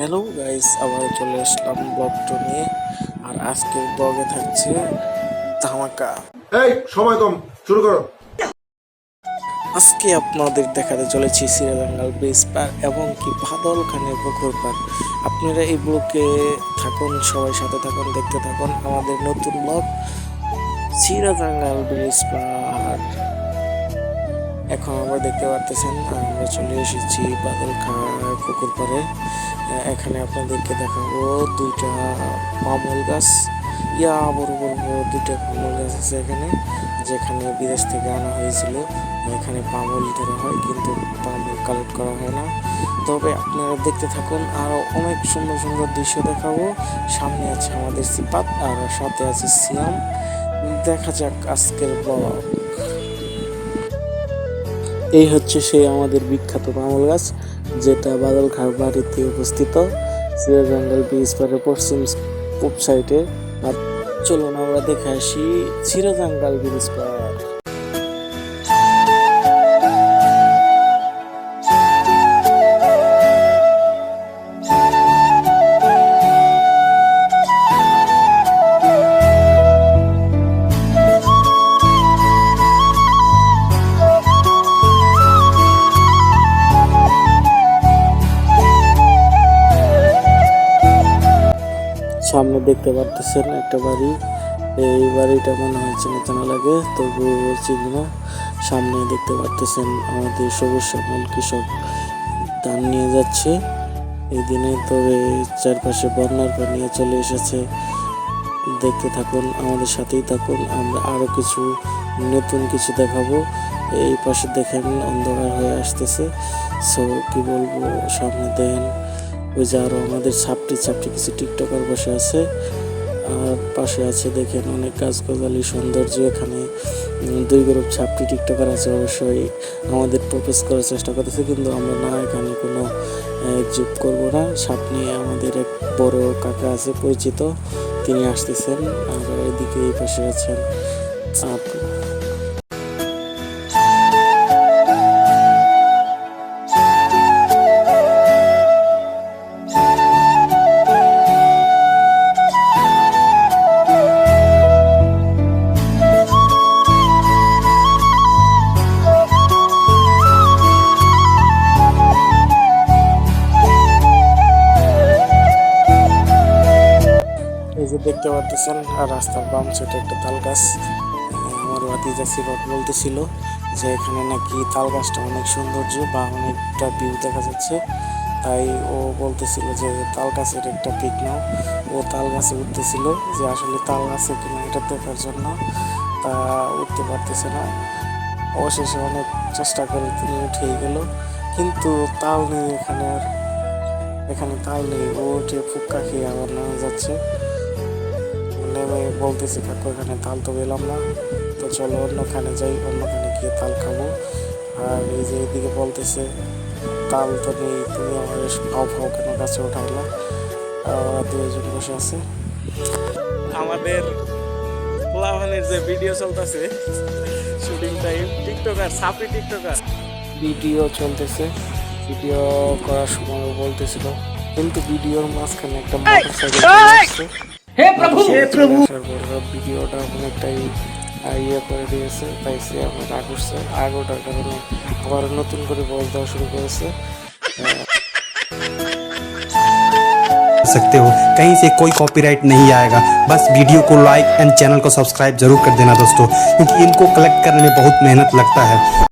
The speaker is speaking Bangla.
হ্যালো গাইস, আবার চলে আসলাম ব্লগ টু নিয়ে। আর আজকের ব্লগে থাকছে ধামাকা। এই সময় কম, শুরু করো। আজকে আপনাদের দেখাতে চলেছি সিরাজঙ্গাল ব্রিজ পার এবং কি বাদল খানের পুকুর পার। আপনারা এই ব্লগে থাকুন, সবাই সাথে থাকুন, দেখতে থাকুন আমাদের নতুন ব্লগ সিরাজঙ্গাল ব্রিজ পার। এখন আমরা দেখতে পারতেছেন আমরা চলে এসেছি বাদল খার পুকুর পাড়ে। এখানে আপনাদেরকে দেখাবো দুইটা পামল গাছ, বড় বড় বড় দুইটা পামল গাছ আছে এখানে, যেখানে বিদেশ থেকে আনা হয়েছিল। এখানে পামল ধরা হয় কিন্তু পামল কালেক্ট করা হয় না। তবে আপনারা দেখতে থাকুন, আরও অনেক সুন্দর সুন্দর দৃশ্য দেখাবো। সামনে আছে আমাদের সিপাত আর সাথে আছে সিয়াম। দেখা যাক আজকের ব্লগ। এই হচ্ছে সেই আমাদের বিখ্যাত পামল গাছ, যেটা বাদলখার বাড়িতে অবস্থিত সিরাজঙ্গাল ব্রিজ পাড়ের পশ্চিম পূব সাইডে। আর চলুন আমরা দেখে আসি সিরাজঙ্গাল ব্রিজ পাড়। সামনে দেখতে পারতেছেন একটা বাড়ি। এই বাড়িটা মনে হয় চেনা লাগে, তবু চিনি না। সামনে দেখতে পারতেছেন আমাদের সবুজ শ্যামল কৃষক ধান নিয়ে যাচ্ছে এই দিনে। তবে চারপাশে বন্যার পানি চলে এসেছে। দেখতে থাকুন, আমাদের সাথেই থাকুন, আমরা আরো কিছু নতুন কিছু দেখাবো। এই পাশে দেখেন অন্ধকার হয়ে আসতেছে, সো কি বলবো, সামনে দেখেন ওই যে আরো আমাদের ছাপটি কিছু টিকটকার বসে আছে। আর পাশে আছে দেখেন অনেক গাছগাছালি সৌন্দর্য। এখানে দুই গ্রুপ ছাপটি টিকটকার আছে, অবশ্যই আমাদের প্রপোজ করার চেষ্টা করতেছে, কিন্তু আমরা না, এখানে কোনো যুগ করবো না। সাপ নিয়ে আমাদের এক বড় কাকা আছে পরিচিত, তিনি আসতেছেন। আর এদিকে এই পাশে আছেন আপু। এই যে দেখতে পারতেছেন, আর রাস্তার বাম সাইডে একটা তাল গাছ। আমার ভাতিজা সিফাত বলতেছিল যে এখানে নাকি তাল গাছটা অনেক সৌন্দর্য বা অনেকটা ভিউ দেখা যাচ্ছে। তাই ও বলতেছিল যে তাল গাছের একটা পিক নাও। ও তাল গাছে উঠতেছিল, যে আসলে তাল গাছে কিনা এটা দেখার জন্য, তা উঠতে পারতেছে না। অবশেষে অনেক চেষ্টা করে তিনি উঠেই গেল, কিন্তু তাল নেই এখানে। আর এখানে তাল নেই, ও উঠে ফুক্কা খেয়ে আবার নেমে যাচ্ছে। নেমে বলতেছি, কাকু এখানে তাল তো পেলাম না, তো চলো অন্যখানে যাই, অন্যখানে গিয়ে তাল খাবো। আর এই যে এদিকে বলতেছে তাল তো নেই, তুমি আমার ফাও কেন কাছে উঠাইলা। দুজন বসে আছে। আমাদের পোলাভানের যে ভিডিও চলতেছে, শুটিং টাইম, টিকটকার সাপি টিকটকার ভিডিও চলতেছে। ভিডিও করার সময় বলতেছিল, কিন্তু ভিডিওর মাঝখানে একটা মোটরসাইকেল আসছে। হে প্রভু ভিডিওটা অনেকটাই করে দিয়েছে, তাই সে আমার রাগ উঠছে। রাগ ওঠার কারণে আবার নতুন করে বল দেওয়া শুরু করেছে। सकते हो, कहीं से कोई कॉपीराइट नहीं आएगा। बस वीडियो को लाइक एंड चैनल को सब्सक्राइब जरूर कर देना दोस्तों, क्योंकि इनको कलेक्ट करने में बहुत मेहनत लगता है।